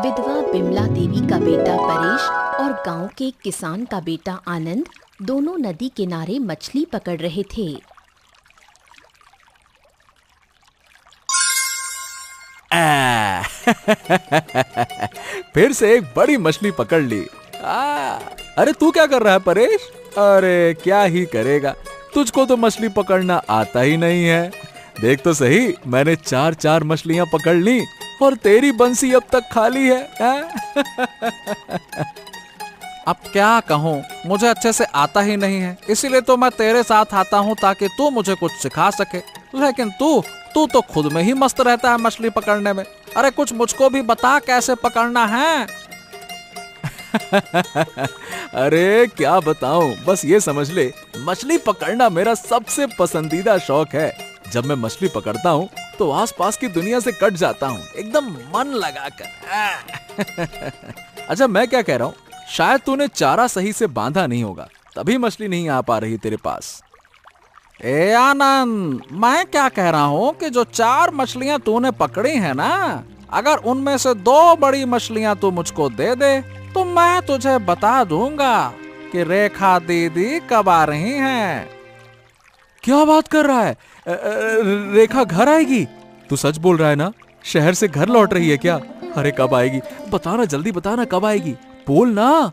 विधवा बिमला देवी का बेटा परेश और गांव के किसान का बेटा आनंद दोनों नदी किनारे मछली पकड़ रहे थे। फिर से एक बड़ी मछली पकड़ ली। अरे तू क्या कर रहा है परेश? अरे क्या ही करेगा, तुझको तो मछली पकड़ना आता ही नहीं है। देख तो सही, मैंने 4 मछलियां पकड़ ली और तेरी बंसी अब तक खाली है। अब क्या कहूँ, मुझे अच्छे से आता ही नहीं है, इसीलिए तो मैं तेरे साथ आता हूँ ताकि तू मुझे कुछ सिखा सके। लेकिन तू तो खुद में ही मस्त रहता है मछली पकड़ने में। अरे कुछ मुझको भी बता, कैसे पकड़ना है? अरे क्या बताऊं, बस ये समझ ले, मछली पकड़ना मेरा सबसे पसंदीदा शौक है। जब मैं मछली पकड़ता हूँ तो आसपास की दुनिया से कट जाता हूँ, एकदम मन लगाकर। अच्छा मैं क्या कह रहा हूँ, शायद तूने चारा सही से बांधा नहीं होगा, तभी मछली नहीं आ पा रही तेरे पास। ए आनंद, मैं क्या कह रहा हूँ कि जो 4 मछलियाँ तूने पकड़ी है ना, अगर उनमें से 2 बड़ी मछलियाँ तू मुझको दे दे तो मैं तुझे बता दूंगा कि रेखा दीदी कब आ रही हैं। क्या बात कर रहा है? रेखा घर आएगी? तू सच बोल रहा है ना? शहर से घर लौट रही है क्या? अरे कब आएगी? बताना, जल्दी बताना, कब आएगी? बोल ना।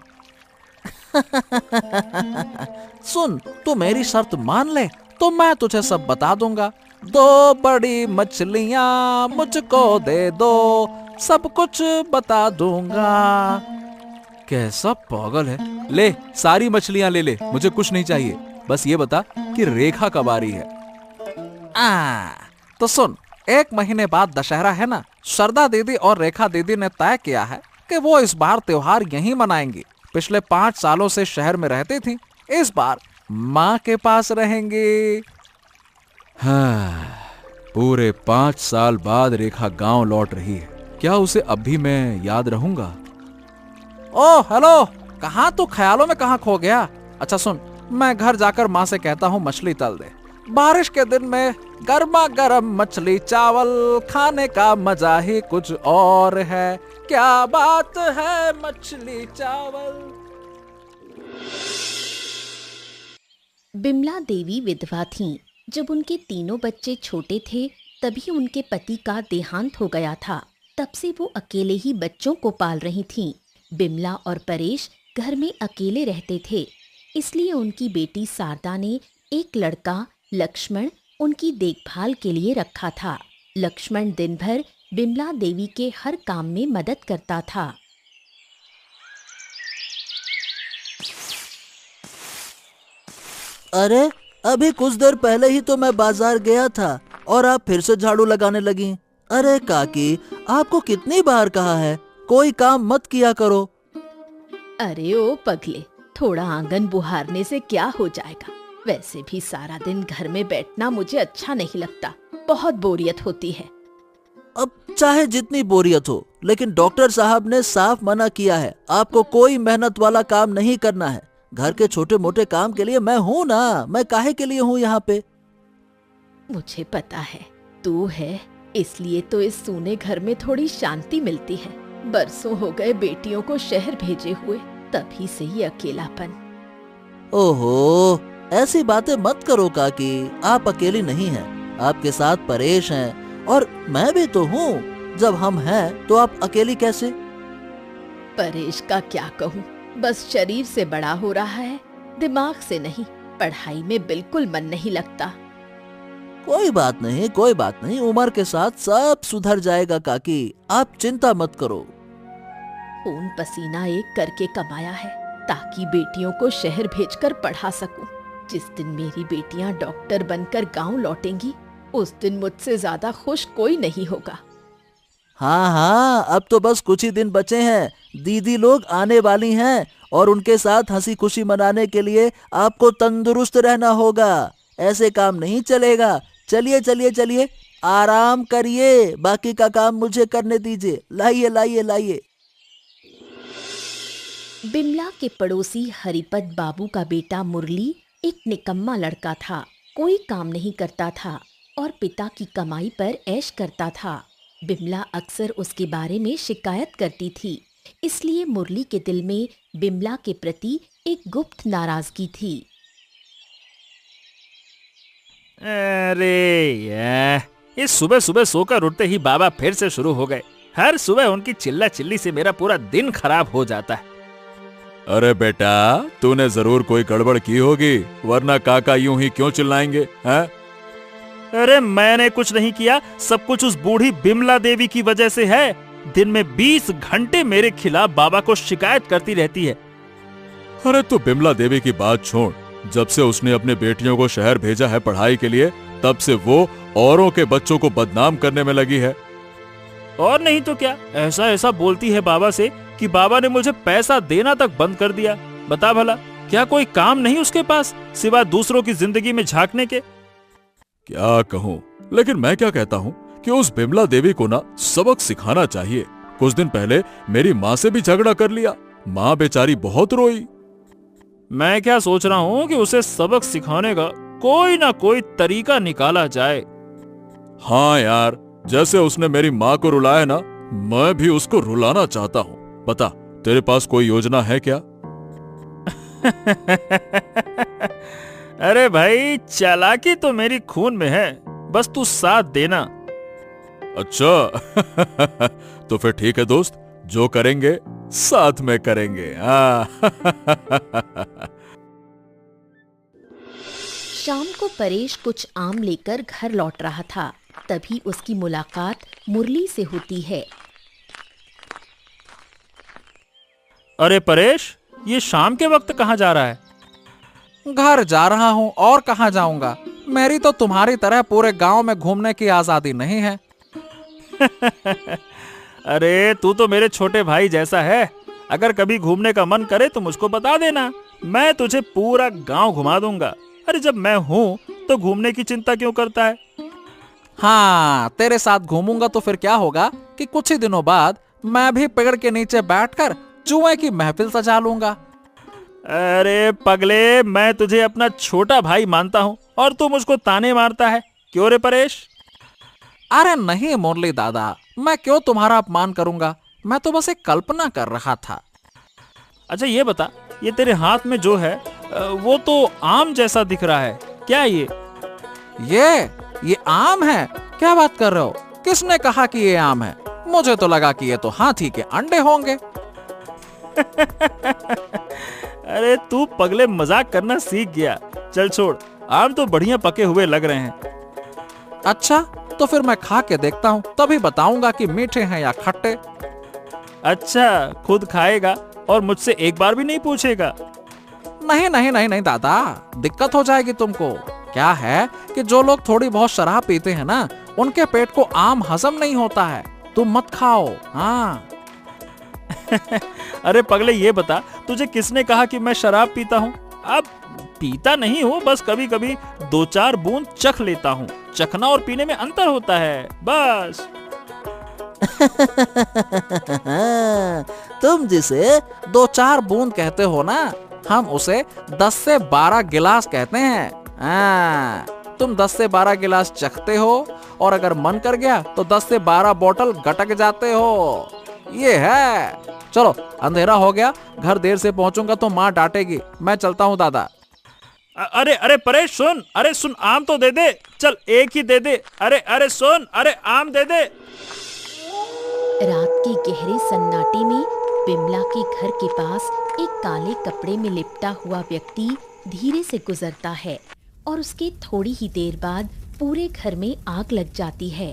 सुन, तू मेरी शर्त मान ले तो मैं तुझे सब बता दूंगा। 2 बड़ी मछलियां मुझको दे दो, सब कुछ बता दूंगा। कैसा पागल है। ले, सारी मछलियां ले ले, मुझे कुछ नहीं चाहिए, बस ये बता कि रेखा कब आ रही है। तो सुन, 1 महीने बाद दशहरा है ना, शारदा दीदी और रेखा दीदी ने तय किया है कि वो इस बार त्योहार यहीं मनाएंगी। पिछले 5 सालों से शहर में रहती थी, इस बार माँ के पास रहेंगी। हाँ, पूरे 5 साल बाद रेखा गांव लौट रही है। क्या उसे अब भी मैं याद रहूंगा? ओ हेलो, कहाँ तू ख्यालों में कहाँ खो गया? अच्छा सुन, मैं घर जाकर माँ से कहता हूँ मछली तल दे। बारिश के दिन में गर्मा गर्म मछली चावल खाने का मजा ही कुछ और है। क्या बात है मछली चावल। बिमला देवी विधवा थीं। जब उनके तीनों बच्चे छोटे थे तभी उनके पति का देहांत हो गया था। तब से वो अकेले ही बच्चों को पाल रही थीं। बिमला और परेश घर में अकेले रहते थे, इसलिए उनकी बेटी शारदा ने एक लड़का लक्ष्मण उनकी देखभाल के लिए रखा था। लक्ष्मण दिन भर बिमला देवी के हर काम में मदद करता था। अरे अभी कुछ देर पहले ही तो मैं बाजार गया था और आप फिर से झाड़ू लगाने लगी। अरे काकी, आपको कितनी बार कहा है कोई काम मत किया करो। अरे ओ पगले, थोड़ा आंगन बुहारने से क्या हो जाएगा? वैसे भी सारा दिन घर में बैठना मुझे अच्छा नहीं लगता, बहुत बोरियत होती है। अब चाहे जितनी बोरियत हो, लेकिन डॉक्टर साहब ने साफ मना किया है, आपको कोई मेहनत वाला काम नहीं करना है। घर के छोटे मोटे काम के लिए मैं हूँ ना, मैं काहे के लिए हूँ यहाँ पे। मुझे पता है, तू है, इसलिए तो इस सूने घर में थोड़ी शांति मिलती है। बरसों हो गए बेटियों को शहर भेजे हुए, तभी से ही अकेलापन। ओहो, ऐसी बातें मत करो काकी, आप अकेली नहीं हैं, आपके साथ परेश हैं और मैं भी तो हूँ। जब हम हैं तो आप अकेली कैसे? परेश का क्या कहूँ, बस शरीर से बड़ा हो रहा है, दिमाग से नहीं। पढ़ाई में बिल्कुल मन नहीं लगता। कोई बात नहीं, कोई बात नहीं, उम्र के साथ सब सुधर जाएगा काकी, आप चिंता मत करो। खून पसीना एक करके कमाया है ताकि बेटियों को शहर भेजकर पढ़ा सकूं। जिस दिन मेरी बेटियां डॉक्टर बनकर गांव लौटेंगी, उस दिन मुझसे ज्यादा खुश कोई नहीं होगा। हाँ हाँ, अब तो बस कुछ ही दिन बचे हैं। दीदी लोग आने वाली हैं और उनके साथ हंसी खुशी मनाने के लिए आपको तंदुरुस्त रहना होगा। ऐसे काम नहीं चलेगा। चलिए चलिए चलिए, आराम करिए, बाकी का काम मुझे करने दीजिए। लाइए लाइए लाइए। बिमला के पड़ोसी हरिपत बाबू का बेटा मुरली एक निकम्मा लड़का था। कोई काम नहीं करता था और पिता की कमाई पर ऐश करता था। बिमला अक्सर उसके बारे में शिकायत करती थी, इसलिए मुरली के दिल में बिमला के प्रति एक गुप्त नाराजगी थी। अरे ये सुबह सुबह सोकर उठते ही बाबा फिर से शुरू हो गए। हर सुबह उनकी चिल्ला चिल्ली से मेरा पूरा दिन खराब हो जाता है। अरे बेटा, तूने जरूर कोई गड़बड़ की होगी, वरना काका यूं ही क्यों चिल्लाएंगे, हैं? अरे मैंने कुछ नहीं किया, सब कुछ उस बूढ़ी बिमला देवी की वजह से है। दिन में 20 घंटे मेरे खिलाफ बाबा को शिकायत करती रहती है। अरे तू बिमला देवी की बात छोड़, जब से उसने अपने बेटियों को शहर भेजा है पढ़ाई के लिए, तब से वो औरों के बच्चों को बदनाम करने में लगी है। और नहीं तो क्या, ऐसा ऐसा बोलती है बाबा से कि बाबा ने मुझे पैसा देना तक बंद कर दिया। बता भला, क्या कोई काम नहीं उसके पास सिवा दूसरों की जिंदगी में झांकने के? क्या कहूँ, लेकिन मैं क्या कहता हूँ कि उस बिमला देवी को ना सबक सिखाना चाहिए। कुछ दिन पहले मेरी माँ से भी झगड़ा कर लिया, माँ बेचारी बहुत रोई। मैं क्या सोच रहा हूँ कि उसे सबक सिखाने का कोई ना कोई तरीका निकाला जाए। हाँ यार, जैसे उसने मेरी माँ को रुलाया ना, मैं भी उसको रुलाना चाहता हूँ। बता, तेरे पास कोई योजना है क्या? अरे भाई, चालाकी तो मेरी खून में है, बस तू साथ देना। अच्छा तो फिर ठीक है दोस्त, जो करेंगे साथ में करेंगे। शाम को परेश कुछ आम लेकर घर लौट रहा था, तभी उसकी मुलाकात मुरली से होती है। अरे परेश, ये शाम के वक्त कहाँ जा रहा है? घर जा रहा हूँ, और कहाँ जाऊंगा। मेरी तो तुम्हारी तरह पूरे गांव में घूमने की आजादी नहीं है। अरे तू तो मेरे छोटे भाई जैसा है, अगर कभी घूमने का मन करे तो मुझको बता देना, मैं तुझे पूरा गांव घुमा दूंगा। अरे जब मैं हूँ तो घूमने की चिंता क्यों करता है? हाँ, तेरे साथ घूमूंगा तो फिर क्या होगा कि कुछ ही दिनों बाद मैं भी पेड़ के नीचे बैठकर जुए की महफिल सजा लूंगा। अरे पगले, मैं तुझे अपना छोटा भाई मानता हूँ और तू मुझको ताने मारता है, क्यों रे परेश? अरे नहीं मुरली दादा, मैं क्यों तुम्हारा अपमान करूंगा, मैं तो बस एक कल्पना कर रहा था। अच्छा ये बता, ये तेरे हाथ में जो है वो तो आम जैसा दिख रहा है, क्या ये आम है? क्या बात कर रहे हो? किसने कहा कि ये आम है? मुझे तो लगा कि ये तो हाथी के अंडे होंगे। अरे तू पगले मजाक करना सीख गया। चल छोड़, आम तो बढ़िया पके हुए लग रहे हैं। अच्छा, तो फिर मैं खा के देखता हूँ, तभी बताऊंगा कि मीठे हैं या खट्टे। अच्छा, खुद खाएगा और मुझसे एक बार भी नहीं पूछेगा? नहीं नहीं नहीं नहीं दादा, दिक्कत हो जाएगी तुमको। क्या है कि जो लोग थोड़ी बहुत शराब पीते हैं ना, उनके पेट को आम हजम नहीं होता है। तुम मत खाओ। हाँ। अरे पगले, ये बता, तुझे किसने कहा कि मैं शराब पीता हूँ? अब पीता नहीं हूँ, बस कभी कभी 2-4 बूंद चख लेता हूँ। चखना और पीने में अंतर होता है, बस। तुम जिसे 2-4 बूंद कहते हो ना, हम उसे 10 से 12 गिलास कहते हैं। तुम 10 से 12 गिलास चखते हो और अगर मन कर गया तो 10 से 12 बोतल गटक जाते हो। ये है। चलो, अंधेरा हो गया, घर देर से पहुंचूंगा तो माँ डांटेगी। मैं चलता हूँ दादा। अरे अरे परेश सुन, अरे सुन, आम तो दे दे, चल एक ही दे दे। अरे अरे सुन, अरे आम दे दे। रात के गहरे सन्नाटे में बिमला के घर के पास एक काले कपड़े में लिपटा हुआ व्यक्ति धीरे से गुजरता है और उसके थोड़ी ही देर बाद पूरे घर में आग लग जाती है।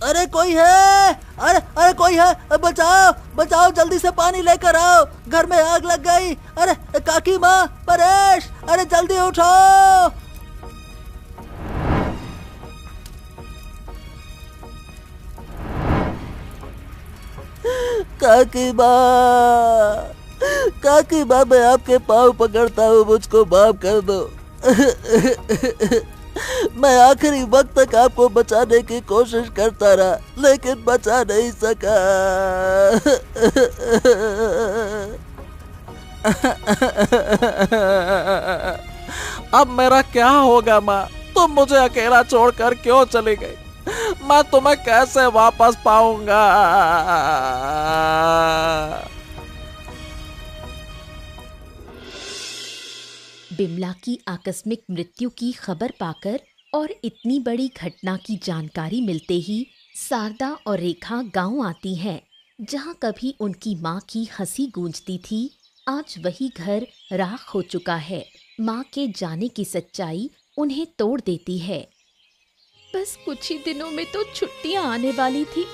अरे कोई है? अरे कोई है? बचाओ बचाओ, जल्दी से पानी लेकर आओ, घर में आग लग गई। अरे काकी माँ, परेश, अरे जल्दी उठो। काकी माँ, मैं आपके पाँव पकड़ता हूँ, मुझको माफ कर दो। मैं आखिरी वक्त तक आपको बचाने की कोशिश करता रहा, लेकिन बचा नहीं सका। अब मेरा क्या होगा माँ? तुम मुझे अकेला छोड़कर क्यों चली गई? मैं तुम्हें कैसे वापस पाऊंगा? बिमला की आकस्मिक मृत्यु की खबर पाकर और इतनी बड़ी घटना की जानकारी मिलते ही शारदा और रेखा गांव आती हैं, जहां कभी उनकी माँ की हंसी गूंजती थी, आज वही घर राख हो चुका है। माँ के जाने की सच्चाई उन्हें तोड़ देती है। बस कुछ ही दिनों में तो छुट्टियां आने वाली थी।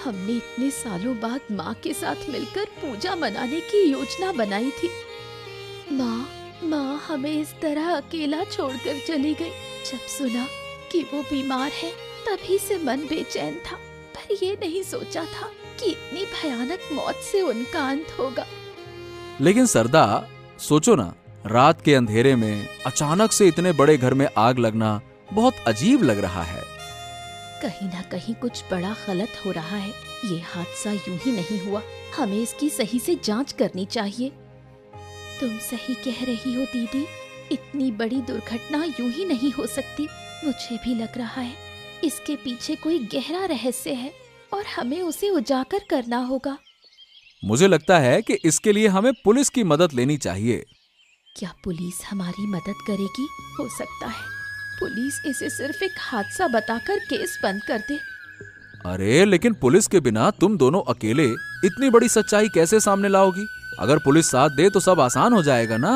हमने इतने सालों बाद माँ के साथ मिलकर पूजा मनाने की योजना बनाई थी। माँ हमें इस तरह अकेला छोड़कर चली गई। जब सुना कि वो बीमार है तभी से मन बेचैन था, पर ये नहीं सोचा था कि इतनी भयानक मौत से उनका अंत होगा। लेकिन सरदा, सोचो ना, रात के अंधेरे में अचानक से इतने बड़े घर में आग लगना बहुत अजीब लग रहा है। कहीं ना कहीं कुछ बड़ा गलत हो रहा है। ये हादसा यूं ही नहीं हुआ, हमें इसकी सही से जांच करनी चाहिए। तुम सही कह रही हो दीदी, इतनी बड़ी दुर्घटना यूं ही नहीं हो सकती। मुझे भी लग रहा है इसके पीछे कोई गहरा रहस्य है और हमें उसे उजागर करना होगा। मुझे लगता है कि इसके लिए हमें पुलिस की मदद लेनी चाहिए। क्या पुलिस हमारी मदद करेगी? हो सकता है पुलिस इसे सिर्फ एक हादसा बताकर केस बंद कर दे। अरे लेकिन पुलिस के बिना तुम दोनों अकेले इतनी बड़ी सच्चाई कैसे सामने लाओगी? अगर पुलिस साथ दे तो सब आसान हो जाएगा ना।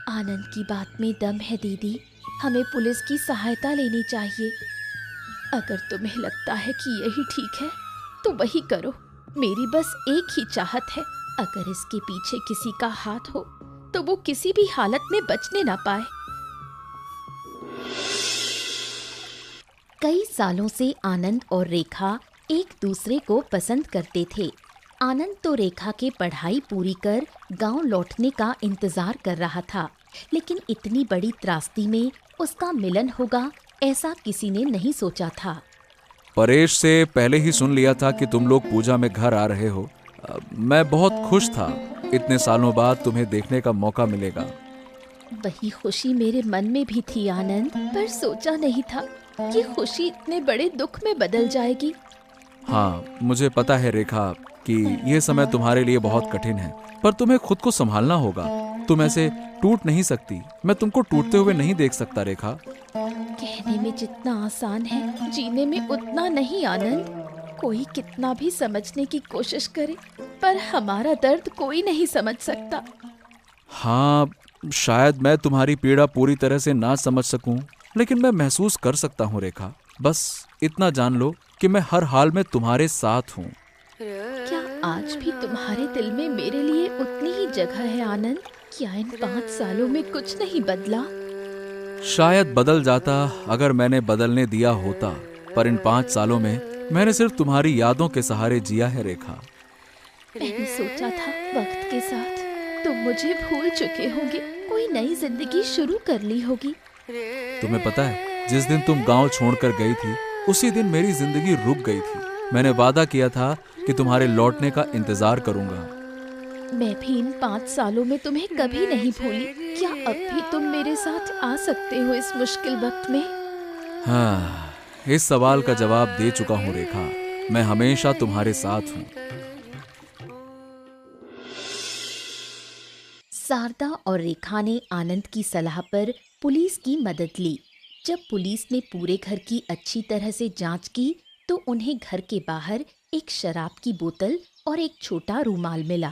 आनंद की बात में दम है दीदी, हमें पुलिस की सहायता लेनी चाहिए। अगर तुम्हें लगता है कि यही ठीक है तो वही करो। मेरी बस एक ही चाहत है, अगर इसके पीछे किसी का हाथ हो तो वो किसी भी हालत में बचने ना पाए। कई सालों से आनंद और रेखा एक दूसरे को पसंद करते थे। आनंद तो रेखा के पढ़ाई पूरी कर गांव लौटने का इंतजार कर रहा था, लेकिन इतनी बड़ी त्रासदी में उसका मिलन होगा ऐसा किसी ने नहीं सोचा था। परेश से पहले ही सुन लिया था कि तुम लोग पूजा में घर आ रहे हो। मैं बहुत खुश था, इतने सालों बाद तुम्हें देखने का मौका मिलेगा। वही खुशी मेरे मन में भी थी आनंद, पर सोचा नहीं था कि खुशी इतने बड़े दुख में बदल जाएगी। हाँ, मुझे पता है रेखा कि यह समय तुम्हारे लिए बहुत कठिन है, पर तुम्हें खुद को संभालना होगा। तुम ऐसे टूट नहीं सकती। मैं तुमको टूटते हुए नहीं देख सकता रेखा। कहने में जितना आसान है, जीने में उतना नहीं आनंद। कोई कितना भी समझने की कोशिश करे, पर हमारा दर्द कोई नहीं समझ सकता। हाँ, शायद मैं तुम्हारी पीड़ा पूरी तरह से ना समझ सकूं, लेकिन मैं महसूस कर सकता हूँ रेखा। बस इतना जान लो कि मैं हर हाल में तुम्हारे साथ हूँ। क्या आज भी तुम्हारे दिल में मेरे लिए उतनी ही जगह है आनंद? क्या इन 5 सालों में कुछ नहीं बदला? शायद बदल जाता अगर मैंने बदलने दिया होता, पर इन 5 सालों में मैंने सिर्फ तुम्हारी यादों के सहारे जिया है रेखा। मैंने सोचा था वक्त के साथ तुम मुझे भूल चुके होंगे, कोई नई जिंदगी शुरू कर ली होगी। तुम्हें पता है, जिस दिन तुम गांव छोड़कर गई थी उसी दिन मेरी जिंदगी रुक गई थी। मैंने वादा किया था कि तुम्हारे लौटने का इंतजार करूंगा। मैं भी इन 5 सालों में तुम्हें कभी नहीं भूली। क्या अब भी तुम मेरे साथ आ सकते हो इस मुश्किल वक्त में? हाँ, इस सवाल का जवाब दे चुका हूँ रेखा। मैं हमेशा तुम्हारे साथ हूँ। शारदा और रेखा ने आनंद की सलाह पर पुलिस की मदद ली। जब पुलिस ने पूरे घर की अच्छी तरह से जांच की तो उन्हें घर के बाहर एक शराब की बोतल और एक छोटा रूमाल मिला।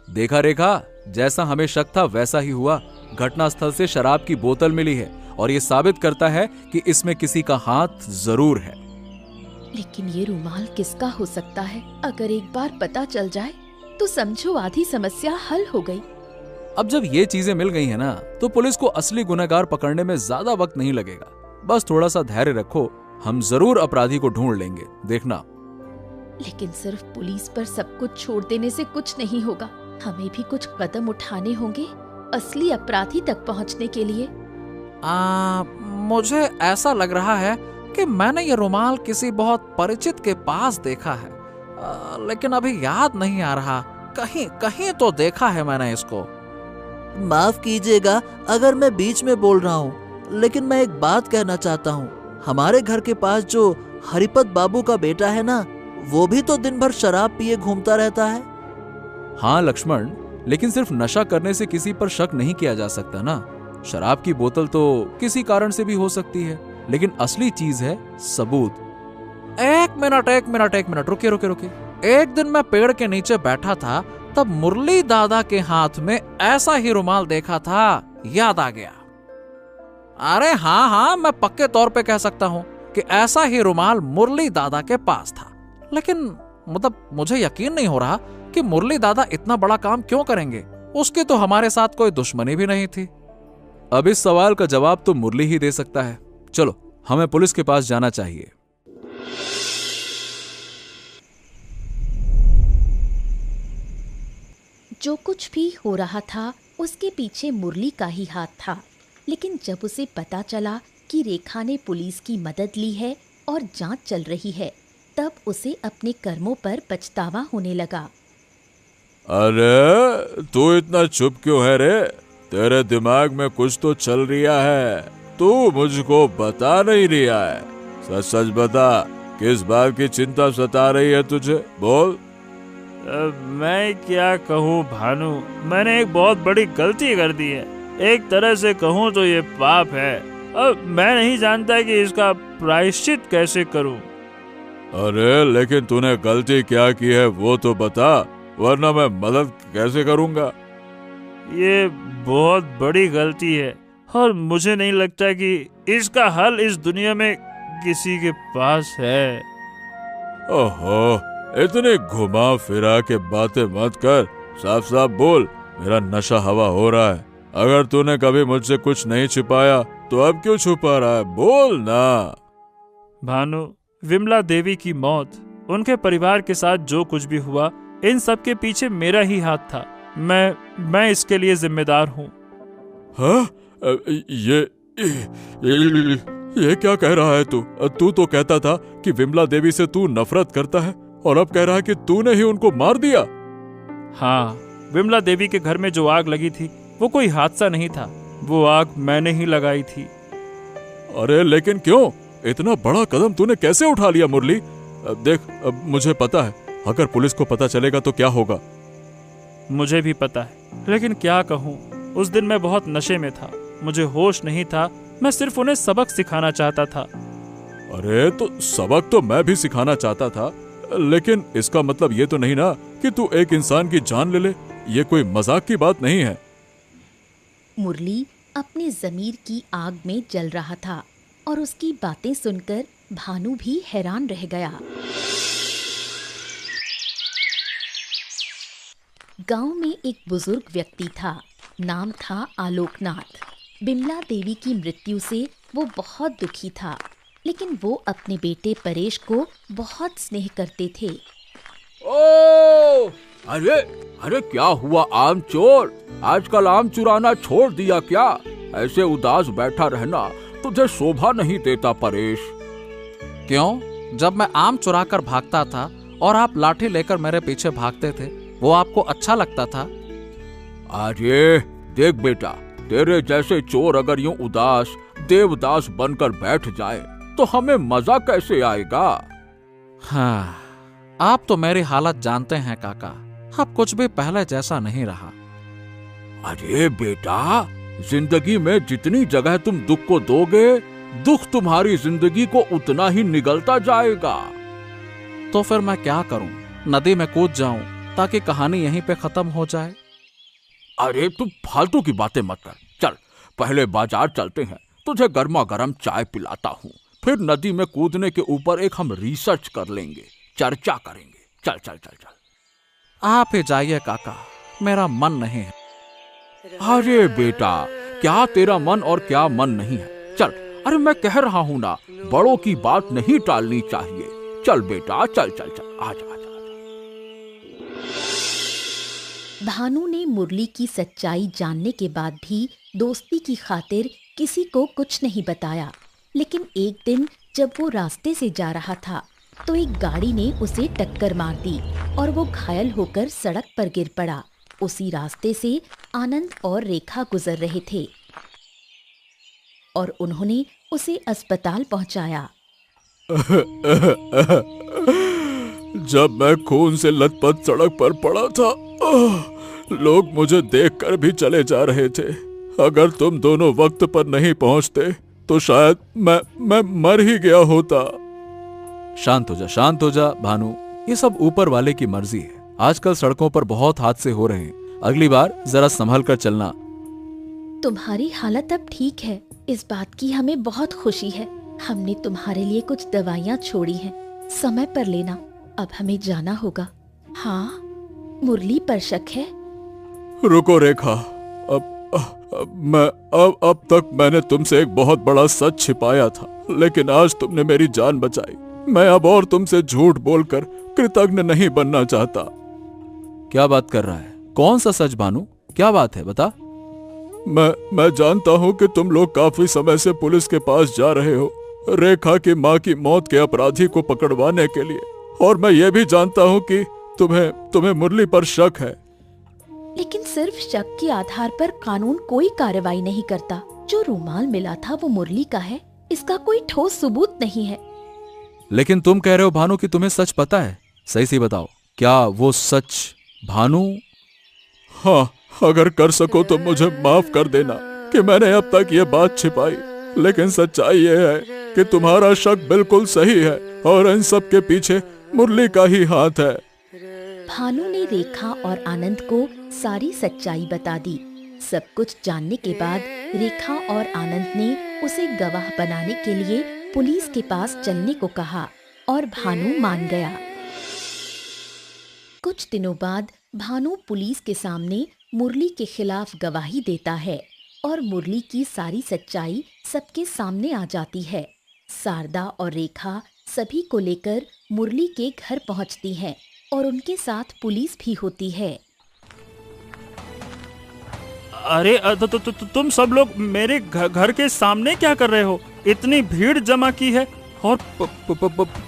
देखा रेखा, जैसा हमें शक था वैसा ही हुआ। घटनास्थल से शराब की बोतल मिली है और ये साबित करता है कि इसमें किसी का हाथ जरूर है। लेकिन ये रूमाल किसका हो सकता है? अगर एक बार पता चल जाए तो समझो आधी समस्या हल हो गई। अब जब ये चीजें मिल गई हैं ना, तो पुलिस को असली गुनहगार पकड़ने में ज्यादा वक्त नहीं लगेगा। बस थोड़ा सा धैर्य रखो, हम जरूर अपराधी को ढूंढ लेंगे, देखना। लेकिन सिर्फ पुलिस पर सब कुछ छोड़ देने से कुछ नहीं होगा। हमें भी कुछ कदम उठाने होंगे असली अपराधी तक पहुंचने के लिए। मुझे ऐसा लग रहा है कि मैंने ये रुमाल किसी बहुत परिचित के पास देखा है, लेकिन अभी याद नहीं आ रहा। कहीं तो देखा है मैंने इसको। माफ कीजिएगा अगर मैं बीच में बोल रहा हूँ, लेकिन मैं एक बात कहना चाहता हूँ, हमारे घर के पास जो हरिपत बाबू का बेटा है ना, वो भी तो दिन भर शराब पिए घूमता रहता है। हाँ लक्ष्मण, लेकिन सिर्फ नशा करने से किसी पर शक नहीं किया जा सकता ना। शराब की बोतल तो किसी कारण से भी हो सकती है, लेकिन असली चीज है सबूत। एक मिनट, रुकिए। एक दिन मैं पेड़ के नीचे बैठा था, तब मुरली दादा के हाथ में ऐसा ही रुमाल देखा था, याद आ गया। अरे हाँ, मैं पक्के तौर पे कह सकता हूँ कि ऐसा ही रुमाल मुरली दादा के पास था। लेकिन मतलब मुझे यकीन नहीं हो रहा कि मुरली दादा इतना बड़ा काम क्यों करेंगे। उसकी तो हमारे साथ कोई दुश्मनी भी नहीं थी। अब इस सवाल का जवाब तो मुरली ही दे सकता है। चलो, हमें पुलिस के पास जाना चाहिए। जो कुछ भी हो रहा था उसके पीछे मुरली का ही हाथ था। लेकिन जब उसे पता चला कि रेखा ने पुलिस की मदद ली है और जांच चल रही है, तब उसे अपने कर्मों पर पछतावा होने लगा। अरे तू इतना चुप क्यों है रे? तेरे दिमाग में कुछ तो चल रहा है, तू मुझको बता नहीं रहा है। सच सच बता, किस बात की चिंता सता रही है तुझे? बोल। मैं क्या कहूँ भानु, मैंने एक बहुत बड़ी गलती कर दी है। एक तरह से कहूँ तो ये पाप है। अब मैं नहीं जानता कि इसका प्रायश्चित कैसे करूँ। अरे लेकिन तूने गलती क्या की है वो तो बता, वरना मैं मदद कैसे करूँगा। ये बहुत बड़ी गलती है और मुझे नहीं लगता कि इसका हल इस दुनिया में किसी के पास है। ओहो, इतने घुमा फिरा के बातें मत कर, साफ साफ बोल। मेरा नशा हवा हो रहा है। अगर तूने कभी मुझसे कुछ नहीं छिपाया तो अब क्यों छुपा रहा है? बोल ना। भानु, विमला देवी की मौत, उनके परिवार के साथ जो कुछ भी हुआ, इन सब के पीछे मेरा ही हाथ था। मैं इसके लिए जिम्मेदार हूँ। हाँ? ये क्या कह रहा है तू? तू तो कहता था कि विमला देवी से तू नफरत करता है और अब कह रहा है कि तूने ही उनको मार दिया। हाँ, विमला देवी के घर में जो आग लगी थी वो कोई हादसा नहीं था, वो आग मैंने ही लगाई थी। अरे लेकिन क्यों? इतना बड़ा कदम तूने कैसे उठा लिया मुरली? देख, मुझे पता है अगर पुलिस को पता चलेगा तो क्या होगा। मुझे भी पता है, लेकिन क्या कहूँ, उस दिन मैं बहुत नशे में था, मुझे होश नहीं था। मैं सिर्फ उन्हें सबक सिखाना चाहता था। अरे तो सबक तो मैं भी सिखाना चाहता था, लेकिन इसका मतलब ये तो नहीं ना कि तू एक इंसान की जान ले ले। ये कोई मजाक की बात नहीं है। मुरली अपने ज़मीर की आग में जल रहा था और उसकी बातें सुनकर भानु भी हैरान रह गया। गांव में एक बुजुर्ग व्यक्ति था, नाम था आलोकनाथ। बिमला देवी की मृत्यु से वो बहुत दुखी था, लेकिन वो अपने बेटे परेश को बहुत स्नेह करते थे। ओ, अरे क्या हुआ आम चोर? आजकल आम चुराना छोड़ दिया क्या? ऐसे उदास बैठा रहना तुझे शोभा नहीं देता परेश। क्यों? जब मैं आम चुरा कर भागता था और आप लाठी लेकर मेरे पीछे भागते थे, वो आपको अच्छा लगता था? अरे देख बेटा, तेरे जैसे चोर अगर यूं उदास देवदास बनकर बैठ जाए तो हमें मजा कैसे आएगा? हाँ, आप तो मेरी हालत जानते हैं काका। अब कुछ भी पहले जैसा नहीं रहा। अरे बेटा, जिंदगी में जितनी जगह तुम दुख को दोगे, दुख तुम्हारी जिंदगी को उतना ही निगलता जाएगा। तो फिर मैं क्या करूं? नदी में कूद जाऊं ताकि कहानी यहीं पे खत्म हो जाए? अरे तुम फालतू की बातें मत कर। चल पहले बाजार चलते हैं, तुझे गर्मा गर्म चाय पिलाता हूँ, फिर नदी में कूदने के ऊपर एक हम रिसर्च कर लेंगे, चर्चा करेंगे। चल चल चल चल। आप ही जाइए काका, मेरा मन नहीं है। अरे बेटा, क्या तेरा मन और क्या मन नहीं है? चल, अरे मैं कह रहा हूँ ना, बड़ों की बात नहीं टालनी चाहिए। चल बेटा, चल चल चल, आजा आजा। भानु ने मुरली की सच्चाई जानने के बाद भी दोस्ती की खातिर किसी को कुछ नहीं बताया। लेकिन एक दिन जब वो रास्ते से जा रहा था तो एक गाड़ी ने उसे टक्कर मार दी और वो घायल होकर सड़क पर गिर पड़ा। उसी रास्ते से आनंद और रेखा गुजर रहे थे और उन्होंने उसे अस्पताल पहुंचाया। जब मैं खून से लथपथ सड़क पर पड़ा था, लोग मुझे देखकर भी चले जा रहे थे। अगर तुम दोनों वक्त पर नहीं पहुंचते तो शायद मैं मर ही गया होता। शांत हो जा भानु, ये सब ऊपर वाले की मर्जी है। आजकल सड़कों पर बहुत हादसे हो रहे हैं, अगली बार जरा संभल कर चलना। तुम्हारी हालत अब ठीक है, इस बात की हमें बहुत खुशी है। हमने तुम्हारे लिए कुछ दवाइयाँ छोड़ी हैं, समय पर लेना। अब हमें जाना होगा। हाँ, मुरली पर शक है। रुको रेखा, अब तक मैंने तुमसे एक बहुत बड़ा सच छिपाया था, लेकिन आज तुमने मेरी जान बचाई। मैं अब और तुमसे झूठ बोलकर कृतज्ञ नहीं बनना चाहता। क्या बात कर रहा है? कौन सा सच भानु? क्या बात है, बता। मैं जानता हूँ कि तुम लोग काफी समय से पुलिस के पास जा रहे हो, रेखा की माँ की मौत के अपराधी को पकड़वाने के लिए, और मैं ये भी जानता हूँ कि तुम्हें मुरली पर शक है। लेकिन सिर्फ शक के आधार पर कानून कोई कार्रवाई नहीं करता। जो रूमाल मिला था वो मुरली का है, इसका कोई ठोस सबूत नहीं है। लेकिन तुम कह रहे हो भानु कि तुम्हें सच पता है। सही से बताओ, क्या वो सच भानु? हाँ, अगर कर सको तो मुझे माफ कर देना कि मैंने अब तक ये बात छिपाई, लेकिन सच्चाई ये है कि तुम्हारा शक बिल्कुल सही है और इन सब के पीछे मुरली का ही हाथ है। भानु ने रेखा और आनंद को सारी सच्चाई बता दी। सब कुछ जानने के बाद रेखा और आनंद ने उसे गवाह बनाने के लिए पुलिस के पास चलने को कहा और भानु मान गया। कुछ दिनों बाद भानु पुलिस के सामने मुरली के खिलाफ गवाही देता है और मुरली की सारी सच्चाई सबके सामने आ जाती है। शारदा और रेखा सभी को लेकर मुरली के घर पहुंचती हैं और उनके साथ पुलिस भी होती है। अरे तुम सब लोग मेरे घर के सामने क्या कर रहे हो? इतनी भीड़ जमा की है और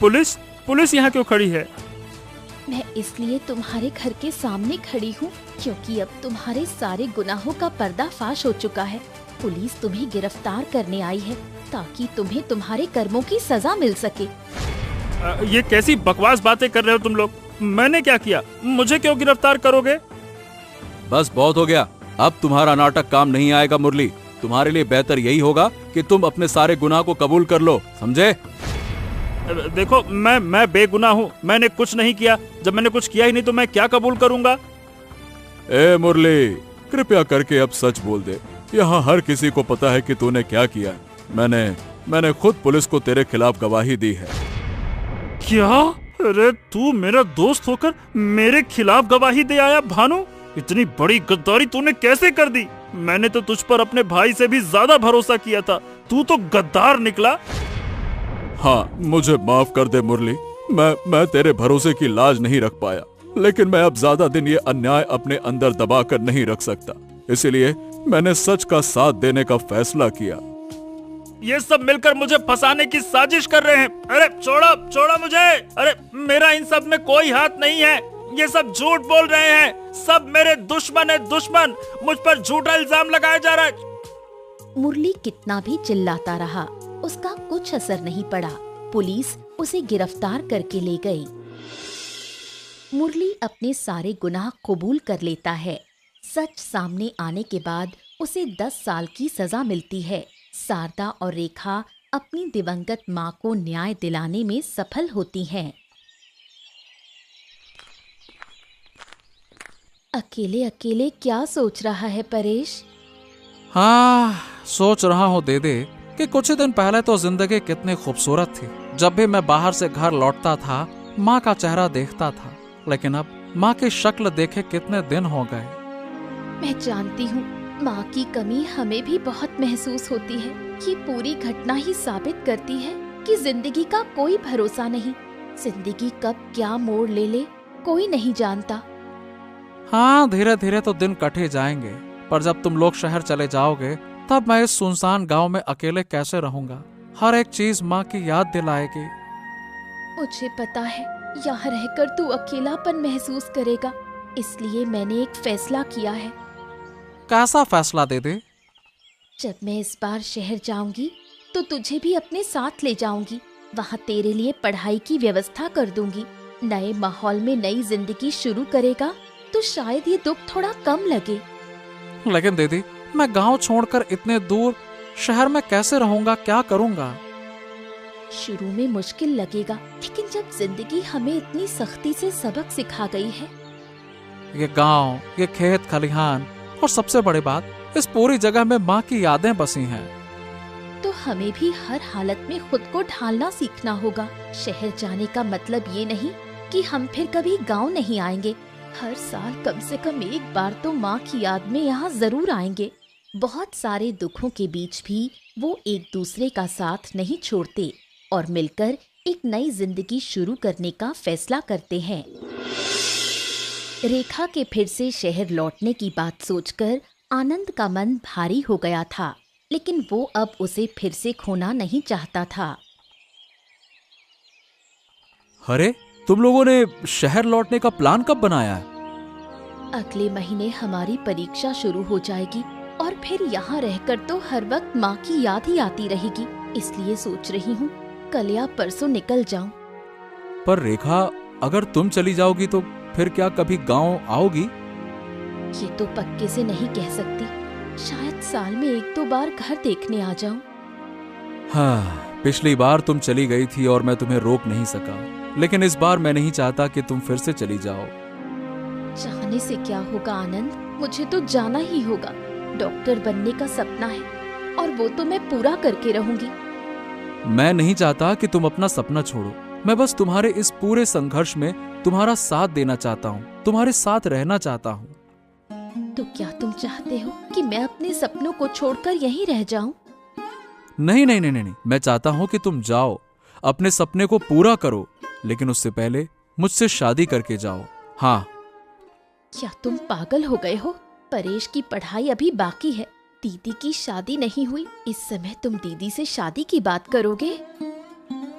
पुलिस यहाँ क्यों खड़ी है? मैं इसलिए तुम्हारे घर के सामने खड़ी हूँ क्योंकि अब तुम्हारे सारे गुनाहों का पर्दाफाश हो चुका है। पुलिस तुम्हें गिरफ्तार करने आई है ताकि तुम्हें तुम्हारे कर्मों की सजा मिल सके। ये कैसी बकवास बातें कर रहे हो तुम लोग? मैंने क्या किया? मुझे क्यों गिरफ्तार करोगे? बस बहुत हो गया, अब तुम्हारा नाटक काम नहीं आएगा मुरली। तुम्हारे लिए बेहतर यही होगा कि तुम अपने सारे गुनाह को कबूल कर लो, समझे? देखो, मैं बेगुनाह हूँ, मैंने कुछ नहीं किया। जब मैंने कुछ किया ही नहीं तो मैं क्या कबूल करूँगा? ए मुरली, कृपया करके अब सच बोल दे। यहाँ हर किसी को पता है कि तूने क्या किया। मैंने खुद पुलिस को तेरे खिलाफ गवाही दी है। क्या? अरे तू मेरा दोस्त होकर मेरे खिलाफ गवाही दे आया भानु? इतनी बड़ी गद्दारी तूने कैसे कर दी? मैंने तो तुझ पर अपने भाई से भी ज्यादा भरोसा किया था, तू तो गद्दार निकला। हाँ, मुझे माफ कर दे मुरली, मैं तेरे भरोसे की लाज नहीं रख पाया, लेकिन मैं अब ज्यादा दिन ये अन्याय अपने अंदर दबा कर नहीं रख सकता, इसलिए मैंने सच का साथ देने का फैसला किया। ये सब मिलकर मुझे फंसाने की साजिश कर रहे हैं। अरे छोड़ो मुझे। अरे मेरा इन सब में कोई हाथ नहीं है, ये सब झूठ बोल रहे हैं। सब मेरे दुश्मन है, दुश्मन। मुझ पर झूठा इल्जाम लगाया जा रहा है। मुरली कितना भी चिल्लाता रहा, उसका कुछ असर नहीं पड़ा। पुलिस उसे गिरफ्तार करके ले गई। मुरली अपने सारे गुनाह कबूल कर लेता है। सच सामने आने के बाद उसे 10 साल की सजा मिलती है। शारदा और रेखा अपनी दिवंगत माँ को न्याय दिलाने में सफल होती हैं। अकेले अकेले क्या सोच रहा है परेश? हाँ, सोच रहा हूँ दीदी कि कुछ ही दिन पहले तो जिंदगी कितनी खूबसूरत थी। जब भी मैं बाहर से घर लौटता था, माँ का चेहरा देखता था, लेकिन अब माँ की शक्ल देखे कितने दिन हो गए। मैं जानती हूँ, माँ की कमी हमें भी बहुत महसूस होती है। ये पूरी घटना ही साबित करती है कि जिंदगी का कोई भरोसा नहीं। जिंदगी कब क्या मोड़ ले ले कोई नहीं जानता। हाँ, धीरे धीरे तो दिन कटे जाएंगे, पर जब तुम लोग शहर चले जाओगे तब मैं इस सुनसान गांव में अकेले कैसे रहूंगा? हर एक चीज माँ की याद दिलाएगी। मुझे पता है यहाँ रहकर तू अकेलापन महसूस करेगा, इसलिए मैंने एक फैसला किया है। कैसा फैसला दीदी? जब मैं इस बार शहर जाऊंगी तो तुझे भी अपने साथ ले जाऊंगी। वहाँ तेरे लिए पढ़ाई की व्यवस्था कर दूंगी। नए माहौल में नई जिंदगी शुरू करेगा तो शायद ये दुख थोड़ा कम लगे। लेकिन दीदी, मैं गांव छोड़कर इतने दूर शहर में कैसे रहूंगा, क्या करूंगा? शुरू में मुश्किल लगेगा, लेकिन जब जिंदगी हमें इतनी सख्ती से सबक सिखा गई है। ये गांव, ये खेत खलिहान और सबसे बड़ी बात, इस पूरी जगह में माँ की यादें बसी हैं। तो हमें भी हर हालत में खुद को ढालना सीखना होगा। शहर जाने का मतलब ये नहीं कि हम फिर कभी गांव नहीं आएंगे। हर साल कम से कम एक बार तो माँ की याद में यहाँ जरूर आएंगे। बहुत सारे दुखों के बीच भी वो एक दूसरे का साथ नहीं छोड़ते और मिलकर एक नई जिंदगी शुरू करने का फैसला करते हैं। रेखा के फिर से शहर लौटने की बात सोचकर आनंद का मन भारी हो गया था, लेकिन वो अब उसे फिर से खोना नहीं चाहता था। अरे, तुम लोगों ने शहर लौटने का प्लान कब बनाया है? अगले महीने हमारी परीक्षा शुरू हो जाएगी और फिर यहाँ रहकर तो हर वक्त माँ की याद ही आती रहेगी। इसलिए सोच रही हूँ कल या परसों निकल जाऊं। पर रेखा, अगर तुम चली जाओगी तो फिर क्या कभी गांव आओगी? ये तो पक्के से नहीं कह सकती। शायद साल में 1-2 बार घर देखने आ जाऊं। हाँ, पिछली बार तुम चली गई थी और मैं तुम्हें रोक नहीं सका, लेकिन इस बार मैं नहीं चाहता कि तुम फिर से चली जाओ। जाने से क्या होगा आनंद, मुझे तो जाना ही होगा। डॉक्टर बनने का सपना है और वो तो मैं पूरा करके रहूंगी। मैं नहीं चाहता कि तुम अपना सपना छोड़ो। मैं बस तुम्हारे इस पूरे संघर्ष में तुम्हारा साथ देना चाहता हूँ, तुम्हारे साथ रहना चाहता हूँ। तो क्या तुम चाहते हो कि मैं अपने सपनों को छोड़कर यहीं रह जाऊं? नहीं नहीं नहीं नहीं, मैं चाहता हूँ कि तुम जाओ, अपने सपने को पूरा करो, लेकिन उससे पहले मुझसे शादी करके जाओ। हाँ। क्या तुम पागल हो गए हो? परेश की पढ़ाई अभी बाकी है, दीदी की शादी नहीं हुई। इस समय तुम दीदी से शादी की बात करोगे?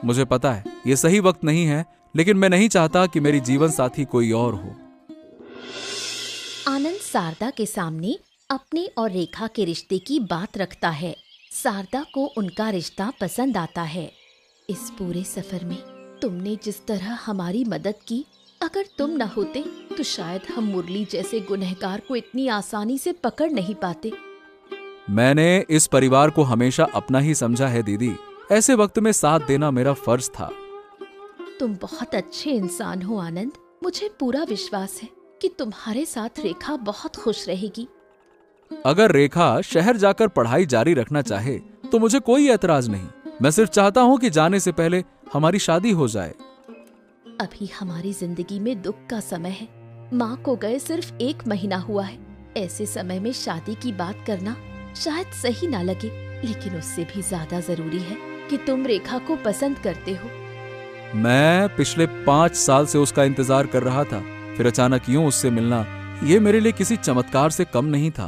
मुझे पता है ये सही वक्त नहीं है, लेकिन मैं नहीं चाहता कि मेरी जीवन साथी कोई और हो। आनंद शारदा के सामने अपने और रेखा के रिश्ते की बात रखता है। शारदा को उनका रिश्ता पसंद आता है। इस पूरे सफर में तुमने जिस तरह हमारी मदद की, अगर तुम न होते तो शायद हम मुरली जैसे गुनहगार को इतनी आसानी से पकड़ नहीं पाते। मैंने इस परिवार को हमेशा अपना ही समझा है दीदी। ऐसे वक्त में साथ देना मेरा फर्ज था। तुम बहुत अच्छे इंसान हो आनंद। मुझे पूरा विश्वास है कि तुम्हारे साथ रेखा बहुत खुश रहेगी। अगर रेखा शहर जाकर पढ़ाई जारी रखना चाहे तो मुझे कोई एतराज नहीं। मैं सिर्फ चाहता हूँ कि जाने से पहले हमारी शादी हो जाए। अभी हमारी जिंदगी में दुख का समय है। माँ को गए सिर्फ 1 महीना हुआ है। ऐसे समय में शादी की बात करना शायद सही ना लगे, लेकिन उससे भी ज्यादा जरूरी है कि तुम रेखा को पसंद करते हो। मैं पिछले 5 साल से उसका इंतजार कर रहा था, फिर अचानक यूं उससे मिलना, ये मेरे लिए किसी चमत्कार से कम नहीं था।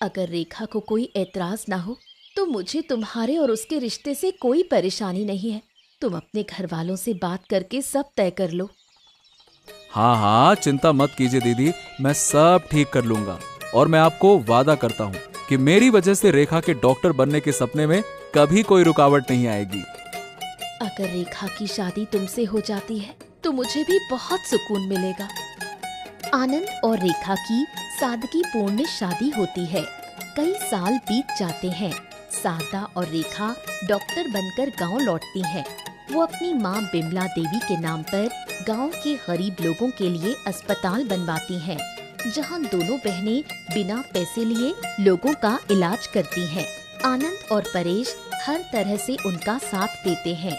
अगर रेखा को कोई एतराज ना हो तो मुझे तुम्हारे और उसके रिश्ते से कोई परेशानी नहीं है। तुम अपने घर वालों से बात करके सब तय कर लो। हाँ हाँ, चिंता मत कीजिए दीदी, मैं सब ठीक कर लूंगा। और मैं आपको वादा करता हूँ कि मेरी वजह से रेखा के डॉक्टर बनने के सपने में कभी कोई रुकावट नहीं आएगी। अगर रेखा की शादी तुमसे हो जाती है तो मुझे भी बहुत सुकून मिलेगा। आनंद और रेखा की सादगीपूर्ण शादी होती है। कई साल बीत जाते हैं। शारदा और रेखा डॉक्टर बनकर गांव लौटती हैं। वो अपनी माँ बिमला देवी के नाम पर गांव के गरीब लोगों के लिए अस्पताल बनवाती हैं, जहां दोनों बहनें बिना पैसे लिए लोगों का इलाज करती हैं। आनंद और परेश हर तरह से उनका साथ देते हैं।